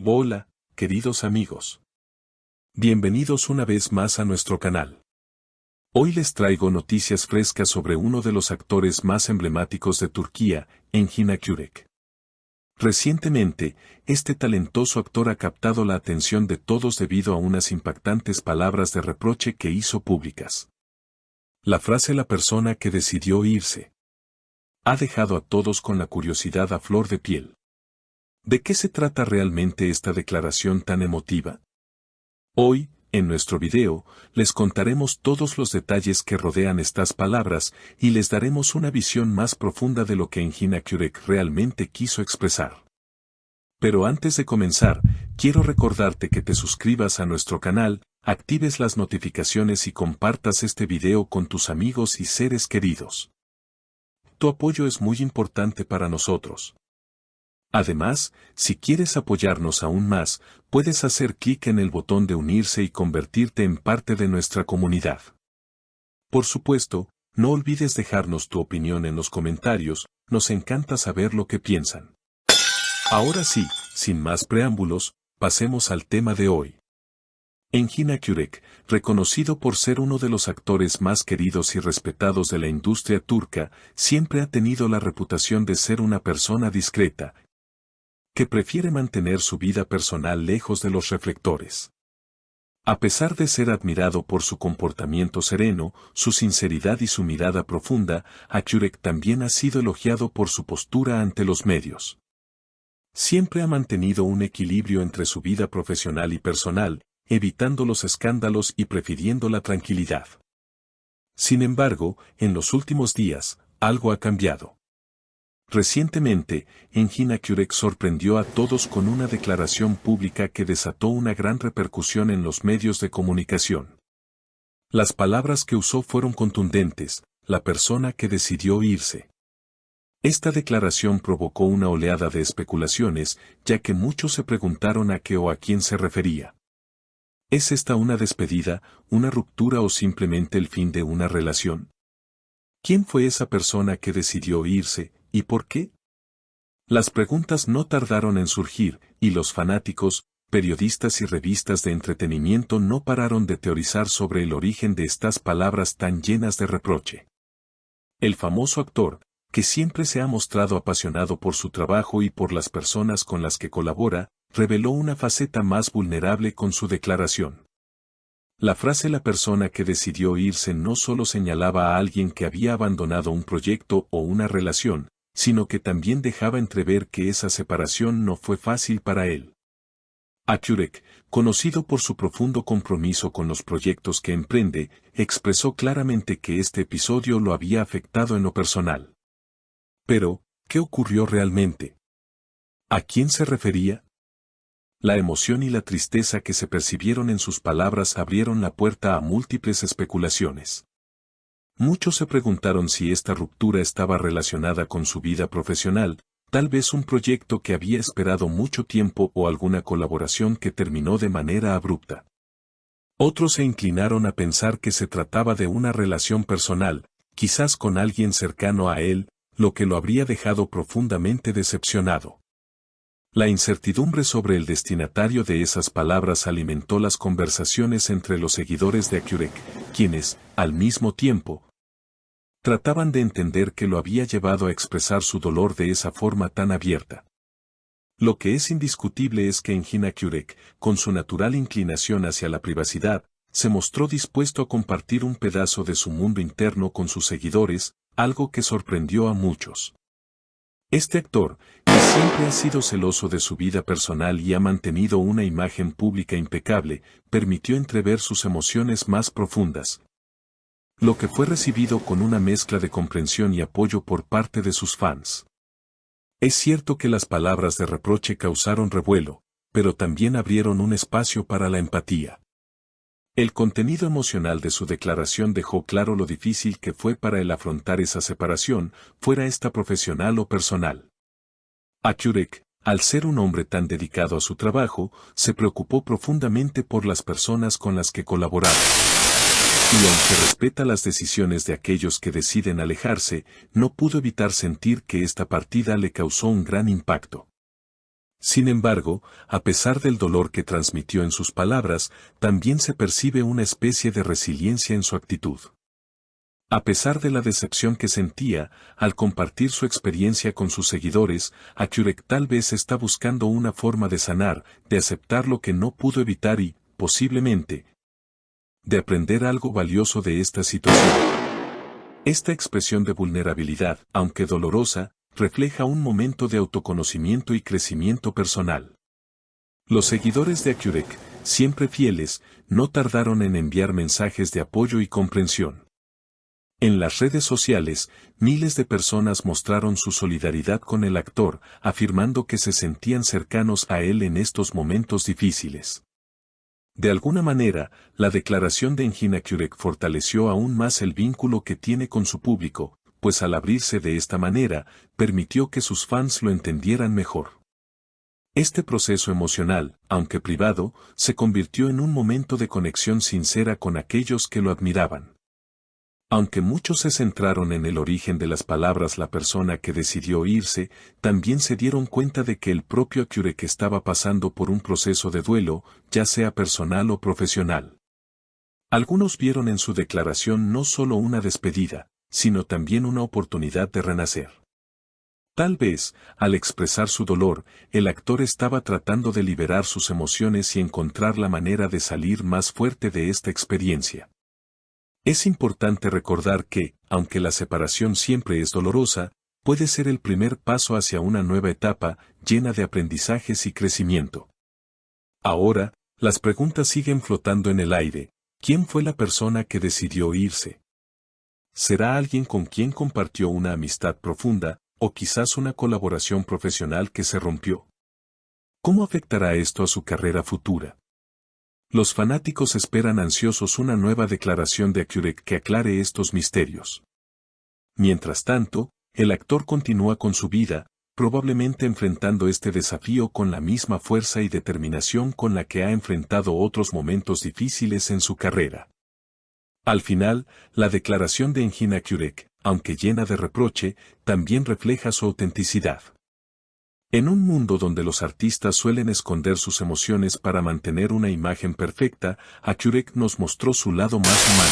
Hola, queridos amigos. Bienvenidos una vez más a nuestro canal. Hoy les traigo noticias frescas sobre uno de los actores más emblemáticos de Turquía, Engin Akyürek. Recientemente, este talentoso actor ha captado la atención de todos debido a unas impactantes palabras de reproche que hizo públicas. La frase "la persona que decidió irse" ha dejado a todos con la curiosidad a flor de piel. ¿De qué se trata realmente esta declaración tan emotiva? Hoy, en nuestro video, les contaremos todos los detalles que rodean estas palabras y les daremos una visión más profunda de lo que Engin Akyürek realmente quiso expresar. Pero antes de comenzar, quiero recordarte que te suscribas a nuestro canal, actives las notificaciones y compartas este video con tus amigos y seres queridos. Tu apoyo es muy importante para nosotros. Además, si quieres apoyarnos aún más, puedes hacer clic en el botón de unirse y convertirte en parte de nuestra comunidad. Por supuesto, no olvides dejarnos tu opinión en los comentarios, nos encanta saber lo que piensan. Ahora sí, sin más preámbulos, pasemos al tema de hoy. Engin Akyürek, reconocido por ser uno de los actores más queridos y respetados de la industria turca, siempre ha tenido la reputación de ser una persona discreta, que prefiere mantener su vida personal lejos de los reflectores. A pesar de ser admirado por su comportamiento sereno, su sinceridad y su mirada profunda, Akyürek también ha sido elogiado por su postura ante los medios. Siempre ha mantenido un equilibrio entre su vida profesional y personal, evitando los escándalos y prefiriendo la tranquilidad. Sin embargo, en los últimos días, algo ha cambiado. Recientemente, Engin Akyürek sorprendió a todos con una declaración pública que desató una gran repercusión en los medios de comunicación. Las palabras que usó fueron contundentes: la persona que decidió irse. Esta declaración provocó una oleada de especulaciones, ya que muchos se preguntaron a qué o a quién se refería. ¿Es esta una despedida, una ruptura o simplemente el fin de una relación? ¿Quién fue esa persona que decidió irse? ¿Y por qué? Las preguntas no tardaron en surgir, y los fanáticos, periodistas y revistas de entretenimiento no pararon de teorizar sobre el origen de estas palabras tan llenas de reproche. El famoso actor, que siempre se ha mostrado apasionado por su trabajo y por las personas con las que colabora, reveló una faceta más vulnerable con su declaración. La frase "la persona que decidió irse" no solo señalaba a alguien que había abandonado un proyecto o una relación, sino que también dejaba entrever que esa separación no fue fácil para él. Akyürek, conocido por su profundo compromiso con los proyectos que emprende, expresó claramente que este episodio lo había afectado en lo personal. Pero, ¿qué ocurrió realmente? ¿A quién se refería? La emoción y la tristeza que se percibieron en sus palabras abrieron la puerta a múltiples especulaciones. Muchos se preguntaron si esta ruptura estaba relacionada con su vida profesional, tal vez un proyecto que había esperado mucho tiempo o alguna colaboración que terminó de manera abrupta. Otros se inclinaron a pensar que se trataba de una relación personal, quizás con alguien cercano a él, lo que lo habría dejado profundamente decepcionado. La incertidumbre sobre el destinatario de esas palabras alimentó las conversaciones entre los seguidores de Akyürek, quienes, al mismo tiempo, trataban de entender qué lo había llevado a expresar su dolor de esa forma tan abierta. Lo que es indiscutible es que Engin Akyürek, con su natural inclinación hacia la privacidad, se mostró dispuesto a compartir un pedazo de su mundo interno con sus seguidores, algo que sorprendió a muchos. Este actor, que siempre ha sido celoso de su vida personal y ha mantenido una imagen pública impecable, permitió entrever sus emociones más profundas, lo que fue recibido con una mezcla de comprensión y apoyo por parte de sus fans. Es cierto que las palabras de reproche causaron revuelo, pero también abrieron un espacio para la empatía. El contenido emocional de su declaración dejó claro lo difícil que fue para él afrontar esa separación, fuera esta profesional o personal. Akyürek, al ser un hombre tan dedicado a su trabajo, se preocupó profundamente por las personas con las que colaboraba. Y aunque respeta las decisiones de aquellos que deciden alejarse, no pudo evitar sentir que esta partida le causó un gran impacto. Sin embargo, a pesar del dolor que transmitió en sus palabras, también se percibe una especie de resiliencia en su actitud. A pesar de la decepción que sentía, al compartir su experiencia con sus seguidores, Akyurek tal vez está buscando una forma de sanar, de aceptar lo que no pudo evitar y, posiblemente, de aprender algo valioso de esta situación. Esta expresión de vulnerabilidad, aunque dolorosa, refleja un momento de autoconocimiento y crecimiento personal. Los seguidores de Akyurek, siempre fieles, no tardaron en enviar mensajes de apoyo y comprensión. En las redes sociales, miles de personas mostraron su solidaridad con el actor, afirmando que se sentían cercanos a él en estos momentos difíciles. De alguna manera, la declaración de Engin Akyurek fortaleció aún más el vínculo que tiene con su público, pues al abrirse de esta manera, permitió que sus fans lo entendieran mejor. Este proceso emocional, aunque privado, se convirtió en un momento de conexión sincera con aquellos que lo admiraban. Aunque muchos se centraron en el origen de las palabras la persona que decidió irse, también se dieron cuenta de que el propio Akyurek estaba pasando por un proceso de duelo, ya sea personal o profesional. Algunos vieron en su declaración no solo una despedida, sino también una oportunidad de renacer. Tal vez, al expresar su dolor, el actor estaba tratando de liberar sus emociones y encontrar la manera de salir más fuerte de esta experiencia. Es importante recordar que, aunque la separación siempre es dolorosa, puede ser el primer paso hacia una nueva etapa, llena de aprendizajes y crecimiento. Ahora, las preguntas siguen flotando en el aire. ¿Quién fue la persona que decidió irse? ¿Será alguien con quien compartió una amistad profunda, o quizás una colaboración profesional que se rompió? ¿Cómo afectará esto a su carrera futura? Los fanáticos esperan ansiosos una nueva declaración de Akyurek que aclare estos misterios. Mientras tanto, el actor continúa con su vida, probablemente enfrentando este desafío con la misma fuerza y determinación con la que ha enfrentado otros momentos difíciles en su carrera. Al final, la declaración de Engin Akyurek, aunque llena de reproche, también refleja su autenticidad. En un mundo donde los artistas suelen esconder sus emociones para mantener una imagen perfecta, Akyurek nos mostró su lado más humano.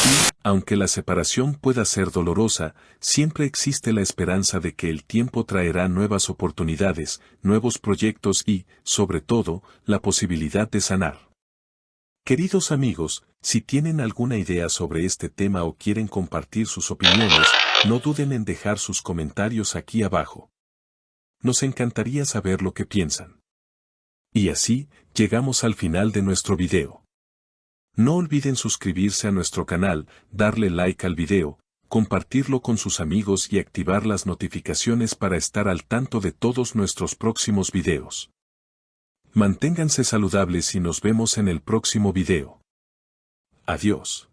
Y, aunque la separación pueda ser dolorosa, siempre existe la esperanza de que el tiempo traerá nuevas oportunidades, nuevos proyectos y, sobre todo, la posibilidad de sanar. Queridos amigos, si tienen alguna idea sobre este tema o quieren compartir sus opiniones, no duden en dejar sus comentarios aquí abajo. Nos encantaría saber lo que piensan. Y así, llegamos al final de nuestro video. No olviden suscribirse a nuestro canal, darle like al video, compartirlo con sus amigos y activar las notificaciones para estar al tanto de todos nuestros próximos videos. Manténganse saludables y nos vemos en el próximo video. Adiós.